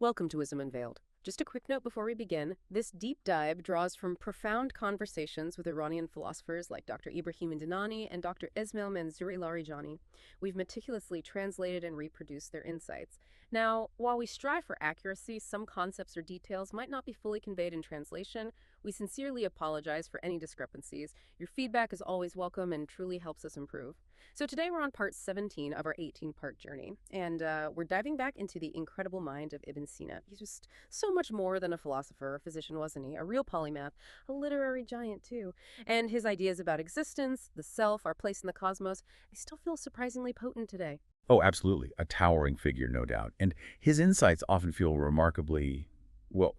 Welcome to Wisdom Unveiled. Just a quick note before we begin, this deep dive draws from profound conversations with Iranian philosophers like Dr. Ibrahim Dinani and Dr. Esmail Manzouri-Larijani. We've meticulously translated and reproduced their insights. Now, while we strive for accuracy, some concepts or details might not be fully conveyed in translation. We sincerely apologize for any discrepancies. Your feedback is always welcome and truly helps us improve. So today we're on part 17 of our 18-part journey, and we're diving back into the incredible mind of Ibn Sina. He's just so much more than a philosopher, a physician, wasn't he? A real polymath, a literary giant too. And his ideas about existence, the self, our place in the cosmos, they still feel surprisingly potent today. Oh, absolutely. A towering figure, no doubt. And his insights often feel remarkably, well,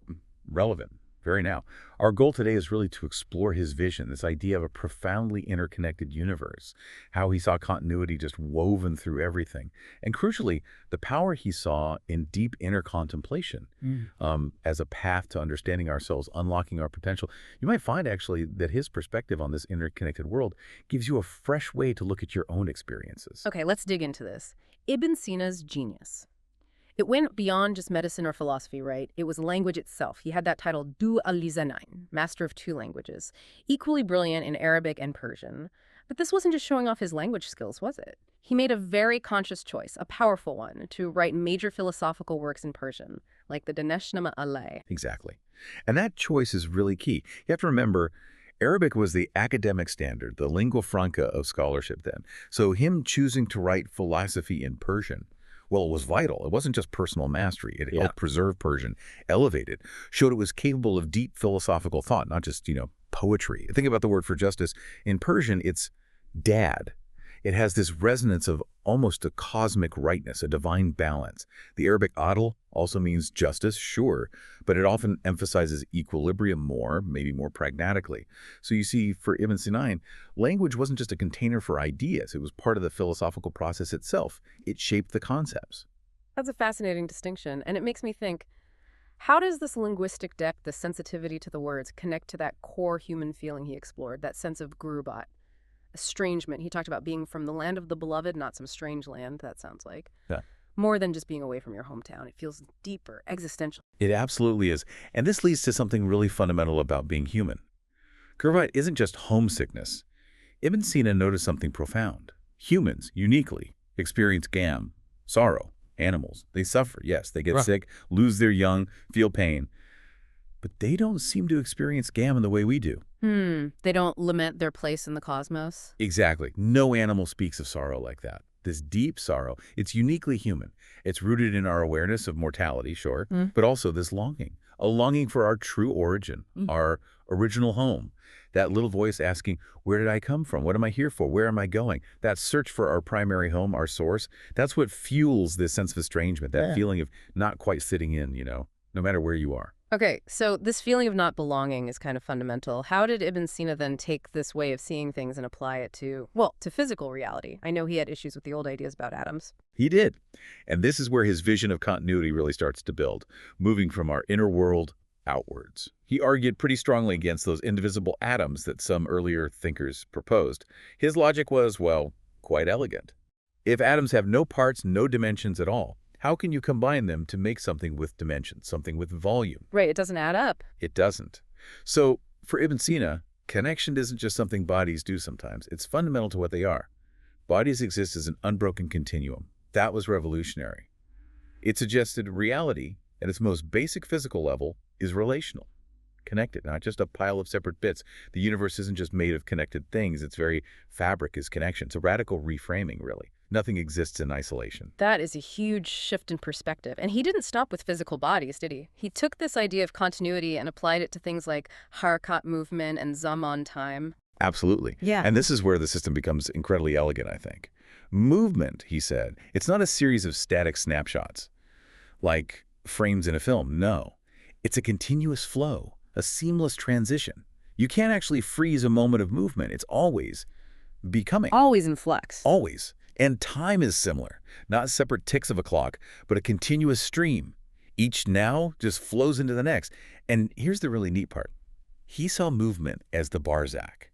relevant, very now. Our goal today is really to explore his vision, this idea of a profoundly interconnected universe, how he saw continuity just woven through everything, and crucially, the power he saw in deep inner contemplation as a path to understanding ourselves, unlocking our potential. You might find, actually, that his perspective on this interconnected world gives you a fresh way to look at your own experiences. Okay, let's dig into this. Ibn Sina's genius. It went beyond just medicine or philosophy, right? It was language itself. He had that title, Du al-Lisanayn, master of two languages, equally brilliant in Arabic and Persian. But this wasn't just showing off his language skills, was it? He made a very conscious choice, a powerful one, to write major philosophical works in Persian, like the Daneshnameh-ye Alai. Exactly. And that choice is really key. You have to remember, Arabic was the academic standard, the lingua franca of scholarship then. So him choosing to write philosophy in Persian, well, it was vital. It wasn't just personal mastery. It helped preserve Persian, elevate it, showed it was capable of deep philosophical thought, not just, poetry. Think about the word for justice. In Persian, it's dad. It has this resonance of almost a cosmic rightness, a divine balance. The Arabic adl also means justice, sure, but it often emphasizes equilibrium more, maybe more pragmatically. So you see, for Ibn Sina, language wasn't just a container for ideas. It was part of the philosophical process itself. It shaped the concepts. That's a fascinating distinction, and it makes me think, how does this linguistic depth, the sensitivity to the words, connect to that core human feeling he explored, that sense of Ghurbat? Estrangement. He talked about being from the land of the beloved, not some strange land, that sounds like. Yeah. More than just being away from your hometown. It feels deeper, existential. It absolutely is. And this leads to something really fundamental about being human. Ghurbat isn't just homesickness. Ibn Sina noticed something profound. Humans, uniquely, experience gham, sorrow. Animals, they suffer. Yes, they get sick, lose their young, feel pain. But they don't seem to experience gham in the way we do. They don't lament their place in the cosmos? Exactly. No animal speaks of sorrow like that. This deep sorrow, it's uniquely human. It's rooted in our awareness of mortality, sure, but also this longing, a longing for our true origin, our original home. That little voice asking, where did I come from? What am I here for? Where am I going? That search for our primary home, our source, that's what fuels this sense of estrangement, that feeling of not quite sitting in, no matter where you are. Okay, so this feeling of not belonging is kind of fundamental. How did Ibn Sina then take this way of seeing things and apply it to physical reality? I know he had issues with the old ideas about atoms. He did. And this is where his vision of continuity really starts to build, moving from our inner world outwards. He argued pretty strongly against those indivisible atoms that some earlier thinkers proposed. His logic was, well, quite elegant. If atoms have no parts, no dimensions at all, how can you combine them to make something with dimensions, something with volume? Right, it doesn't add up. It doesn't. So for Ibn Sina, connection isn't just something bodies do sometimes. It's fundamental to what they are. Bodies exist as an unbroken continuum. That was revolutionary. It suggested reality, at its most basic physical level, is relational, connected, not just a pile of separate bits. The universe isn't just made of connected things. Its very fabric is connection. It's a radical reframing, really. Nothing exists in isolation. That is a huge shift in perspective. And he didn't stop with physical bodies, did he? He took this idea of continuity and applied it to things like harakat movement and zaman time. Absolutely. Yeah. And this is where the system becomes incredibly elegant, I think. Movement, he said, it's not a series of static snapshots, like frames in a film. No. It's a continuous flow, a seamless transition. You can't actually freeze a moment of movement. It's always becoming. Always in flux. Always. And time is similar, not separate ticks of a clock, but a continuous stream. Each now just flows into the next. And here's the really neat part. He saw movement as the barzakh,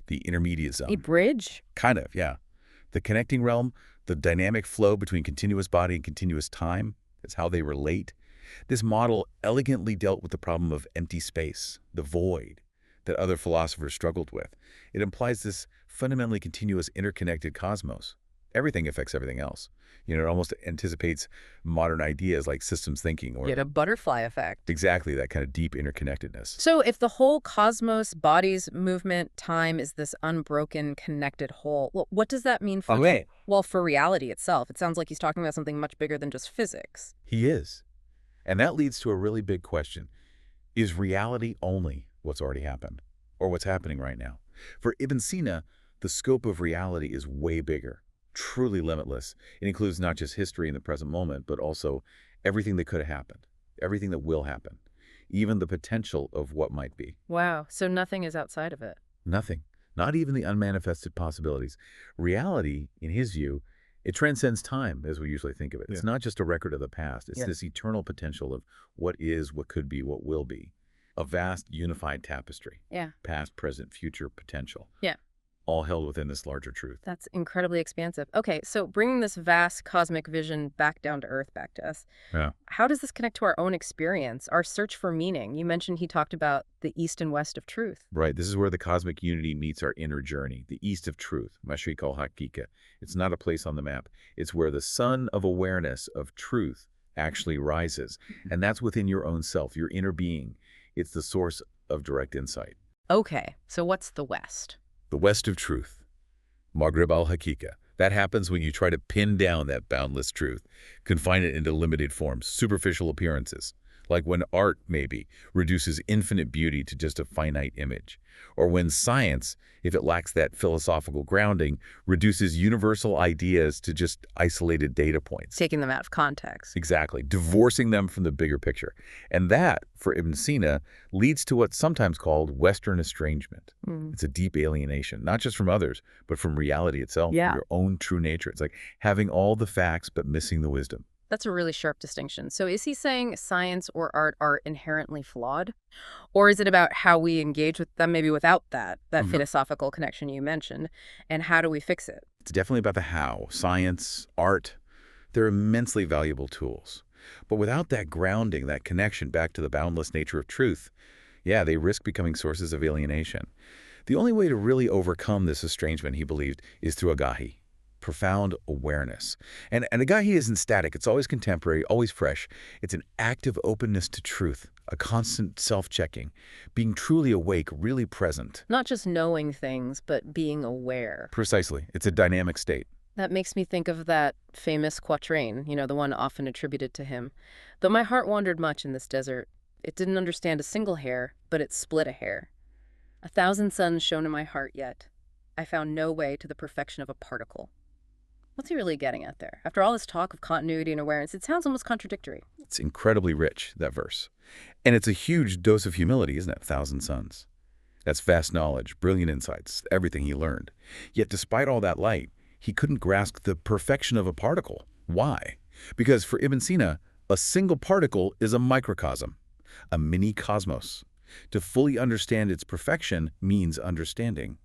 the intermediate zone. A bridge? Kind of, yeah. The connecting realm, the dynamic flow between continuous body and continuous time, is how they relate. This model elegantly dealt with the problem of empty space, the void, that other philosophers struggled with. It implies this fundamentally continuous, interconnected cosmos. Everything affects everything else. It almost anticipates modern ideas like systems thinking or Get a butterfly effect. exactly that kind of deep interconnectedness. So if the whole cosmos, bodies, movement, time is this unbroken, connected whole, what does that mean for, well, for reality itself? It sounds like he's talking about something much bigger than just physics. He is. And that leads to a really big question. Is reality only what's already happened, or what's happening right now? For Ibn Sina, the scope of reality is way bigger, truly limitless. It includes not just history in the present moment, but also everything that could have happened, everything that will happen, even the potential of what might be. Wow, so nothing is outside of it. Nothing, not even the unmanifested possibilities. Reality, in his view, it transcends time as we usually think of it. It's not just a record of the past. It's this eternal potential of what is, what could be, what will be. A vast, unified tapestry. Past, present, future potential. All held within this larger truth. That's incredibly expansive. Okay, so bringing this vast cosmic vision back down to Earth, back to us. How does this connect to our own experience, our search for meaning? You mentioned he talked about the east and west of truth. Right. This is where the cosmic unity meets our inner journey, the east of truth, al-Mashriqiyya. It's not a place on the map. It's where the sun of awareness of truth actually rises. And that's within your own self, your inner being. It's the source of direct insight. Okay, so what's the west? The west of truth, Maghrib al-Haqiqa. That happens when you try to pin down that boundless truth, confine it into limited forms, superficial appearances, like when art, maybe, reduces infinite beauty to just a finite image, or when science, if it lacks that philosophical grounding, reduces universal ideas to just isolated data points. Taking them out of context. Exactly, divorcing them from the bigger picture. And that, for Ibn Sina, leads to what's sometimes called Western estrangement. It's a deep alienation, not just from others, but from reality itself, your own true nature. It's like having all the facts but missing the wisdom. That's a really sharp distinction. So is he saying science or art are inherently flawed? Or is it about how we engage with them, maybe without that philosophical connection you mentioned? And how do we fix it? It's definitely about the how. Science, art, they're immensely valuable tools. But without that grounding, that connection back to the boundless nature of truth, they risk becoming sources of alienation. The only way to really overcome this estrangement, he believed, is through agahi. Profound awareness. And agahi isn't static. It's always contemporary, always fresh. It's an active openness to truth, a constant self-checking, being truly awake, really present. Not just knowing things, but being aware. Precisely. It's a dynamic state. That makes me think of that famous quatrain, the one often attributed to him. Though my heart wandered much in this desert, it didn't understand a single hair, but it split a hair. 1,000 suns shone in my heart yet. I found no way to the perfection of a particle. What's he really getting at there? After all this talk of continuity and awareness, it sounds almost contradictory. It's incredibly rich, that verse. And it's a huge dose of humility, isn't it? 1,000 suns. That's vast knowledge, brilliant insights, everything he learned. Yet despite all that light, he couldn't grasp the perfection of a particle. Why? Because for Ibn Sina, a single particle is a microcosm, a mini cosmos. To fully understand its perfection means understanding,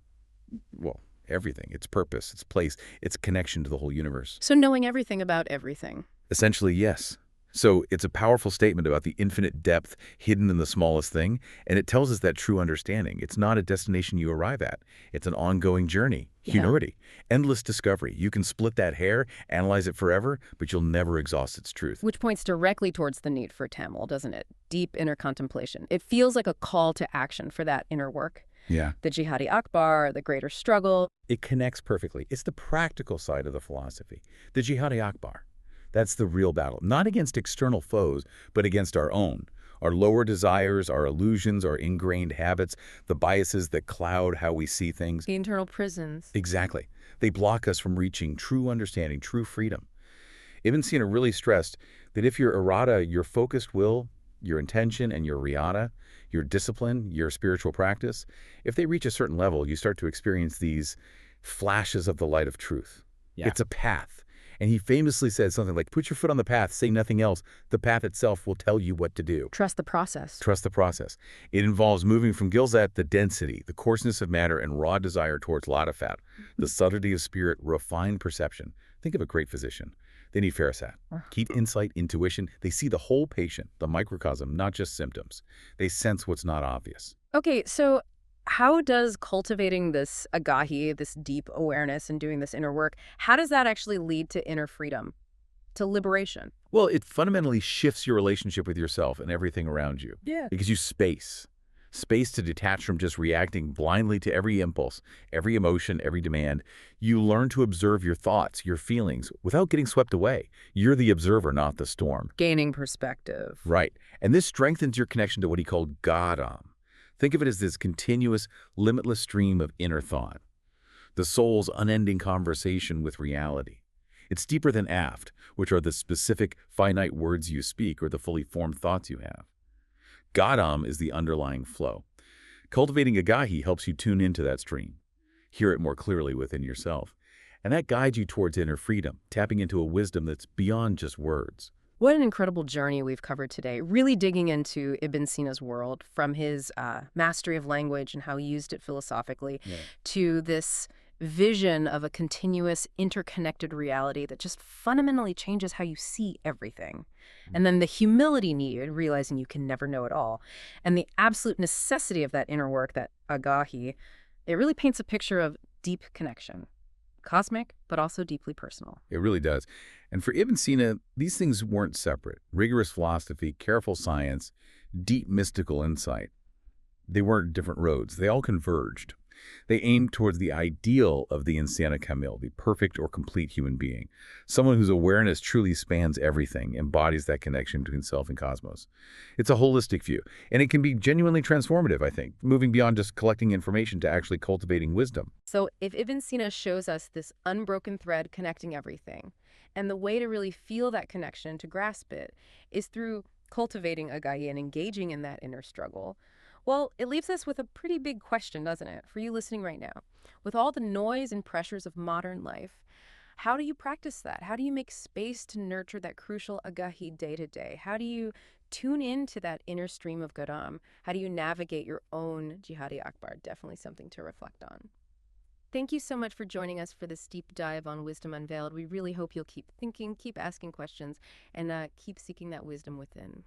well, everything, its purpose, its place, its connection to the whole universe. So knowing everything about everything. Essentially, yes. So it's a powerful statement about the infinite depth hidden in the smallest thing, and it tells us that true understanding. It's not a destination you arrive at. It's an ongoing journey, humility, endless discovery. You can split that hair, analyze it forever, but you'll never exhaust its truth. Which points directly towards the need for Tamil, doesn't it? Deep inner contemplation. It feels like a call to action for that inner work. The Jihadi Akbar, the greater struggle. It connects perfectly. It's the practical side of the philosophy. The Jihadi Akbar. That's the real battle, not against external foes, but against our own. Our lower desires, our illusions, our ingrained habits, the biases that cloud how we see things. The internal prisons. Exactly. They block us from reaching true understanding, true freedom. Ibn Sina really stressed that if your irada, your focused will, your intention and your riyada, your discipline, your spiritual practice, if they reach a certain level, you start to experience these flashes of the light of truth. It's a path. And he famously said something like, put your foot on the path, say nothing else. The path itself will tell you what to do. Trust the process. Trust the process. It involves moving from Ghurbat, the density, the coarseness of matter and raw desire towards latifat, the subtlety of spirit, refined perception. Think of a great physician. They need Farasat. Keep insight, intuition. They see the whole patient, the microcosm, not just symptoms. They sense what's not obvious. Okay, so how does cultivating this agahi, this deep awareness and doing this inner work, how does that actually lead to inner freedom, to liberation? Well, it fundamentally shifts your relationship with yourself and everything around you. Yeah. It gives you space. Space to detach from just reacting blindly to every impulse, every emotion, every demand. You learn to observe your thoughts, your feelings, without getting swept away. You're the observer, not the storm. Gaining perspective. Right. And this strengthens your connection to what he called Godam. Think of it as this continuous, limitless stream of inner thought, the soul's unending conversation with reality. It's deeper than aft, which are the specific, finite words you speak or the fully formed thoughts you have. Godam is the underlying flow. Cultivating agahi helps you tune into that stream, hear it more clearly within yourself, and that guides you towards inner freedom, tapping into a wisdom that's beyond just words. What an incredible journey we've covered today, really digging into Ibn Sina's world, from his mastery of language and how he used it philosophically, to this vision of a continuous, interconnected reality that just fundamentally changes how you see everything. And then the humility needed, realizing you can never know it all, and the absolute necessity of that inner work, that agahi, it really paints a picture of deep connection. Cosmic, but also deeply personal. It really does. And for Ibn Sina, these things weren't separate. Rigorous philosophy, careful science, deep mystical insight. They weren't different roads. They all converged. They aimed towards the ideal of the insana kamil, the perfect or complete human being, someone whose awareness truly spans everything, embodies that connection between self and cosmos. It's a holistic view, and it can be genuinely transformative, I think, moving beyond just collecting information to actually cultivating wisdom. So if Ibn Sina shows us this unbroken thread connecting everything, and the way to really feel that connection, to grasp it, is through cultivating agahi and engaging in that inner struggle, well, it leaves us with a pretty big question, doesn't it, for you listening right now? With all the noise and pressures of modern life, how do you practice that? How do you make space to nurture that crucial agahi day to day? How do you tune into that inner stream of Garam? How do you navigate your own Jihadi Akbar? Definitely something to reflect on. Thank you so much for joining us for this deep dive on Wisdom Unveiled. We really hope you'll keep thinking, keep asking questions, and keep seeking that wisdom within.